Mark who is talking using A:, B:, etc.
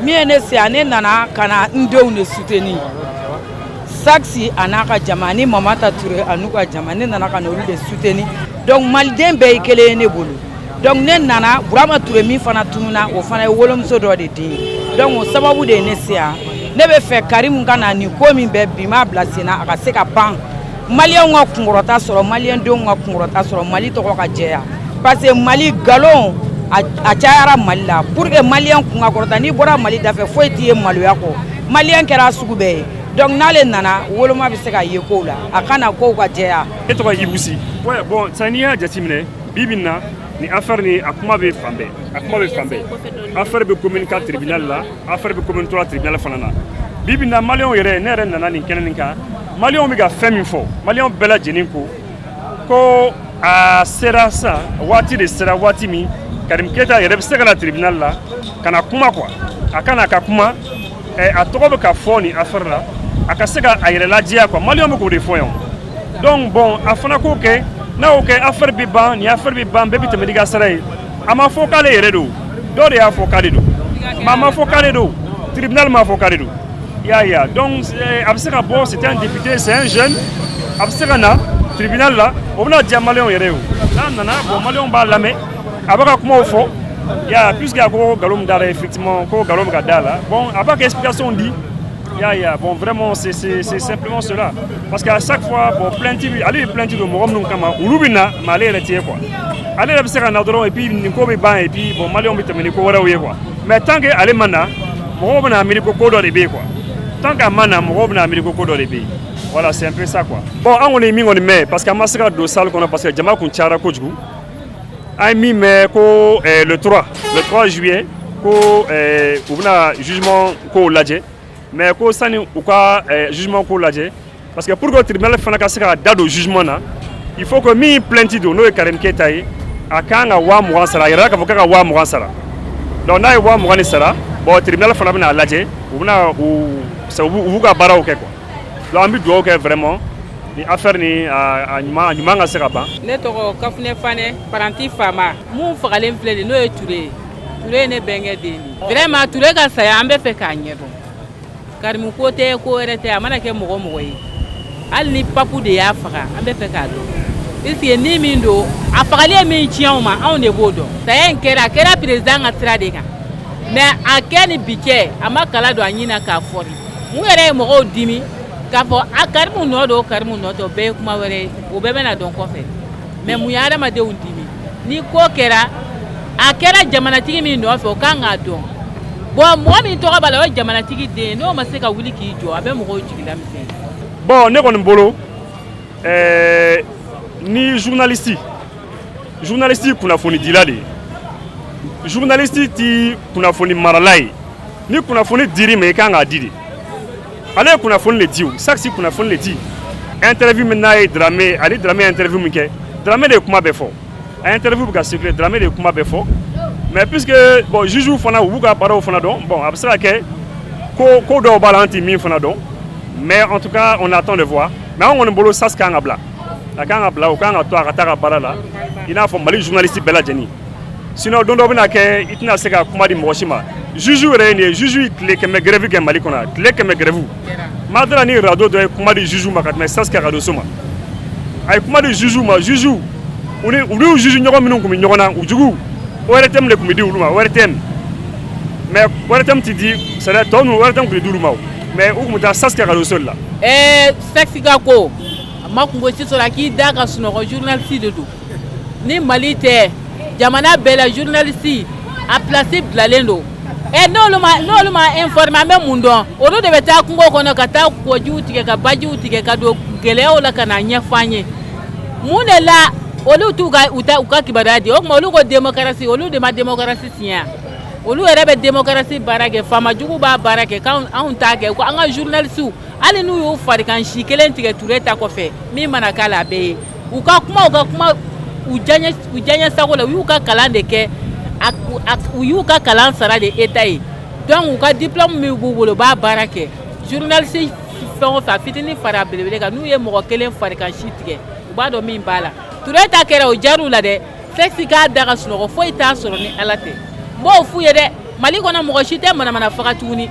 A: Mie ne se ane nana kana ndenw ne soutenir. Saksi anaka jamani Mamata Touré anuka jamani nana kana olu de soutenir. Donc maliden bɛɛ ye kelen ye ne bolo. Donc ne nana Burama Touré min fana tununa o fana ye wolomuso dɔ de den. Donc o sababu de ne se yan. Ne bɛ fɛ Karim kana ni ko min bɛ bi ma bila sen na a ka se ka ban. Malien ka kunkɔrɔta sɔrɔ malien denw ka kunkɔrɔta sɔrɔ Mali tɔgɔ ka jɛya. Parce que Mali galon a cayara Mali la pour que malien kun ka kɔrɔta ni bɔra Mali dafɛ foyi t'i ye maloya kɔ. Malien kɛra sugu bɛɛ ye. Donc n'ale nana woloma bɛ se ka ye kow la a kana kow ka jɛya.
B: E tɔgɔ Ibusi. Ouais bon sani y'a jateminɛ bibi na ni affaire ni a kuma bɛ fan bɛɛ. Affaire bɛ commune 4 tribunal la, affaire bɛ commune 3 tribunal fana na. Bibi na malien yɛrɛ ne yɛrɛ nana nin kɛnɛ nin kan. Malien bɛ ka fɛn min fɔ, malien bɛɛ lajɛlen ko a sera sa waati de sera waati min Karim Keita yɛrɛ bɛ se ka na tribunal la kana kuma quoi. A kana ka kuma a tɔgɔ bɛ ka fɔ ni affaire la. A ka se ka a yɛrɛ lajɛya quoi. Malien bɛ k'o de fɔ yan. Donc bon a fana k'o kɛ n'a y'o kɛ affaire bɛ ban ni affaire bɛ ban bɛɛ bɛ tɛmɛ n'i ka sara ye. A ma fɔ k'ale yɛrɛ don dɔw de y'a fɔ k'ale don mais a ma fɔ k'ale don tribunal m'a fɔ k'ale don. Ya donc a bɛ se ka bɔ c'était un député c'est un jeune a bɛ se ka na tribunal la o bɛna diya malien yɛrɛ ye o n'a nana bon malien b'a lamɛn a bɛ ka kumaw fɔ puisque a ko nkalon min dara effectivement ko nkalon bɛ ka da la bon a b'a ka explication di bon vraiment c'est simplement cela parce qu'à chaque fois bon plainte ale bɛ plainte don mɔgɔ minnu kama olu bɛ na mais ale yɛrɛ tɛ ye quoi ale yɛrɛ bɛ se ka na dɔrɔn et puis nin ko bɛ ban et puis bon malien bɛ tɛmɛ ni ko wɛrɛw ye quoi mais tant que ale ma na mɔgɔw bɛna miiri ko dɔ de bɛ yen quoi. Tant qu'à mana mɔgɔw bɛna miiri ko dɔ de bɛ yen voilà c'est un peu ça quoi. Bon an kɔni ye min kɔni mɛn parce que an ma se ka don salle kɔnɔ parce que jama kun cayara kojugu an ye min mɛn ko le 3 juillet ko u bɛna jugement kow lajɛ mais ko sani u ka jugement kow lajɛ parce que pour que tribunal fana ka se ka da don jugement na il faut que min plainte don n'o ye Karim Keita ye a kan ka 20,000 sara a yɛrɛ k'a fɔ k'a ka 20,000 sara donc n'a ye 20,000 ni sara bon tribunal fana bɛna a lajɛ u bɛna u b'u ka baaraw kɛ quoi donc an bɛ dugawu kɛ vraiment ni affaire ni a ɲuman ka se ka ban.
C: Ne tɔgɔ Kafunɛ Fanɛ Paranti Fama mun fagalen filɛ nin n'o ye Ture ye ne bɛnkɛ den de vraiment Ture ka saya an bɛ fɛ k'a ɲɛdɔn Karim ko tɛ ko wɛrɛ tɛ a mana kɛ mɔgɔ mɔgɔ ye hali ni papu de y'a faga an bɛ fɛ k'a dɔn puisque ni min don a fagali ye min tiɲɛ anw ma anw de b'o dɔn saya in kɛra a kɛra président ka sira de kan mais a kɛ ni bi cɛ a ma kala don a ɲin na k'a fɔri mun yɛrɛ ye mɔgɔw dimi k'a fɔ a Karimu nɔ don Karimu nɔ tɛ o bɛɛ ye kuma wɛrɛ ye o bɛɛ bɛna dɔn kɔfɛ mais mun ye adamadenw dimi ni ko kɛra a kɛra jamanatigi min nɔfɛ o kan k'a dɔn bon mɔgɔ min tɔgɔ b'a la o ye jamanatigi den n'o ma se ka wuli k'i jɔ a bɛ mɔgɔw jigila misɛn.
B: Bon ne kɔni bolo ni journaliste kunnafoni dila de ye journaliste ti kunnafoni marala ye ni kunnafoni diri ma i kan k'a di de ale ye kunnafoni le di o Saksi kunnafoni le di interview min n'a ye Dramé ale Dramé interview min kɛ Dramé de ye kuma bɛɛ fɔ a interview bɛ ka circuler Dramé de ye kuma bɛɛ fɔ mais puisque bon juge fana u b'u ka baaraw fana dɔn bon a bɛ se ka kɛ ko dɔw b'a la an tɛ min fana dɔn mais en tout cas on attend de voir mais an kɔni bolo Saksi kan ka bila a kan ka bila o kan ka to a ka taa ka baara la i n'a fɔ Mali journaliste bɛɛ lajɛlen sinon don dɔ bɛna kɛ i tɛna se ka kuma di mɔgɔ si ma juge yɛrɛ ye nin ye juge tile 100 grève kɛ Mali kɔnɔ tile 100 grève ma dara ni radio dɔ ye kuma di juge ma ka tɛmɛ Saksi ka radio so ma a ye kuma di juge ma juge u ni juge ɲɔgɔn minnu tun bɛ ɲɔgɔn na u jugu ORTM de tun bɛ di olu ma ORTM mais ORTM ti di c'est à dire tɔw ninnu ORTM tun bɛ di olu ma mais u tun bɛ taa Saksi ka radio so de la.
C: Saksi ka ko a ma kungo si sɔrɔ a k'i da ka sunɔgɔ journaliste de don ni Mali tɛ jamana bɛɛ la journaliste a place bilalen don n'olu ma informer an bɛ mun dɔn olu de bɛ taa kungo kɔnɔ ka taa kɔjiw tigɛ ka bajiw tigɛ ka don gɛlɛyaw la ka na ɲɛfɔ an ye mun de la olu t'u ka kibaruya di o tuma olu ko démocratie olu de ma démocratie siɲɛ olu yɛrɛ bɛ démocratie baara kɛ faamajugu b'a baara kɛ k'anw t'a kɛ ko an ka journalistes hali n'u y'u farikan si kelen tigɛ Ture ta kɔfɛ min mana k'a la a bɛɛ ye u ka kuma u diyaɲɛ sago la u y'u ka kalan de kɛ u y'u ka kalan sara de État ye donc u ka diplôme min b'u bolo u b'a baara kɛ journaliste fɛn o fɛn a fitinin fara belebele kan n'u ye mɔgɔ kelen farikan si tigɛ u b'a dɔn min b'a la Ture ta kɛra o jar'u la dɛ Saksi k'a da ka sunɔgɔ foyi t'a sɔrɔ ni Ala tɛ n b'o f'u ye dɛ mali kɔnɔ mɔgɔ si tɛ manamana faga tuguni